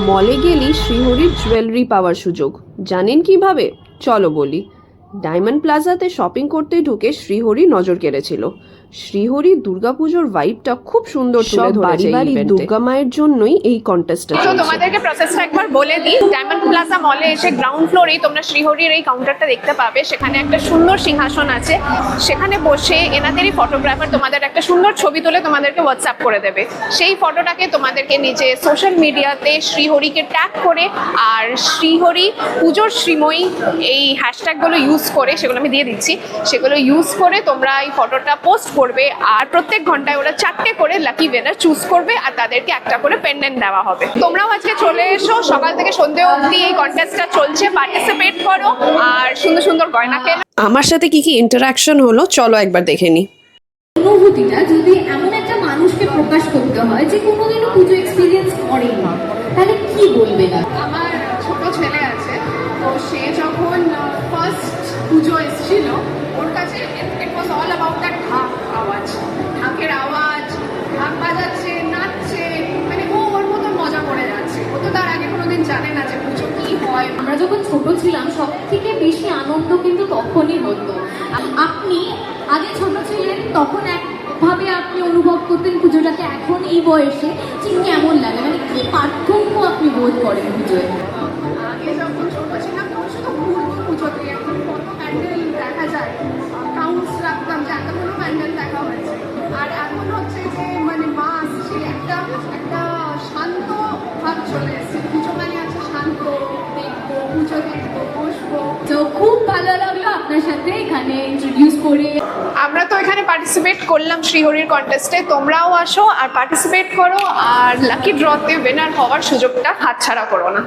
মলে গেলেই শ্রীহরির জুয়েলারি পাওয়ার সুযোগ। জানেন কিভাবে? চলো বলি। ডায়মন্ড প্লাজাতে শপিং করতে ঢুকে শ্রীহরি নজর কেড়েছিল। শ্রীহরি দুর্গাপুজোর ভাইবটা খুব সুন্দর তুলে ধরেছে। বাড়ি দুর্গা মায়ের জন্যই এই কন্টেস্টটা তো তোমাদেরকে প্রসেসটা একবার বলে দিই। ডায়মন্ড প্লাজা মলে এসে গ্রাউন্ড ফ্লোরেই তোমরা শ্রীহরির এই কাউন্টারটা দেখতে পাবে। সেখানে একটা সুন্দর সিংহাসন আছে, সেখানে বসে এনাদেরই ফটোগ্রাফার তোমাদের একটা সুন্দর ছবি তুলে তোমাদেরকে হোয়াটসঅ্যাপ করে দেবে। সেই ফটোটাকে তোমাদেরকে নিজে সোশ্যাল মিডিয়াতে শ্রীহরিকে ট্যাগ করে আর শ্রীহরি পুজোর শ্রীময়ী এই হ্যাশট্যাগুলো ইউজ করে, সেগুলো আমি দিয়ে দিচ্ছি, সেগুলো ইউজ করে তোমরা এই ফটোটা পোস্ট করবে। আর প্রত্যেক ঘন্টায় ওরা 4টে করে লাকি উইনার চুজ করবে আর তাদেরকে একটা করে পেন্ডেন্ট দেওয়া হবে। তোমরাও আজকে চলে এসো, সকাল থেকে সন্ধ্যে অবধি এই কন্টেস্টটা চলছে, পার্টিসিপেট করো আর সুন্দর সুন্দর গয়না কেনো। আমার সাথে কি কি ইন্টারাকশন হলো চলো একবার দেখে নি। অনুভূতিটা যদি এমন একটা মানুষকে প্রকাশ করতে হয় যে কোনোদিনও পুজো এক্সপিরিয়েন্স করেনি, তাহলে কি বলবে না? আমার ছোট ছেলে আছে, তো সে যখন ফার্স্ট পুজো এসেছিল ওর কাছে ইট ওয়াজ অল অ্যাবাউট দ্যাট ঢাক আওয়াজ, ঢাকের আওয়াজ, ঢাক বাজাচ্ছে, নাচছে, মানে ও ওর মতো মজা করে যাচ্ছে। ও তো তার আগে কোনোদিন জানে না যে পুজো কি হয়। আমরা যখন ছোট ছিলাম সব থেকে বেশি আনন্দ কিন্তু তখনই হতো। আপনি আগে ছোট ছিলেন তখন একভাবে আপনি অনুভব করতেন পুজোটাকে, এখন এই বয়সে ঠিক কেমন লাগে, মানে কি পার্থক্য আপনি বোধ করেন পুজোয়? আগে যখন ছোট ছিলাম তখন শুধু ঘুরবো পুজোতে, এখন কত প্যান্ডেল দেখা যায়, কাউন্টস রাখতাম যে এতগুলো প্যান্ডেল দেখা হয়েছে। আর এখন হচ্ছে যে মানে মাস সে একটা শান্ত ভাব চলে এসেছে। পুজো মানে আছে শান্ত, দেখবো পুজো, দেখবো, বসবো। তো খুব ভালো লাগলো আপনার সাথে এখানে ইন্ট্রোডিউস করে। আমরা তো এখানে পার্টিসিপেট করলাম শ্রীহরির কন্টেস্টে, তোমরাও আসো আর পার্টিসিপেট করো আর লাকি ড্রতে উইনার হওয়ার সুযোগটা হাতছাড়া করো না।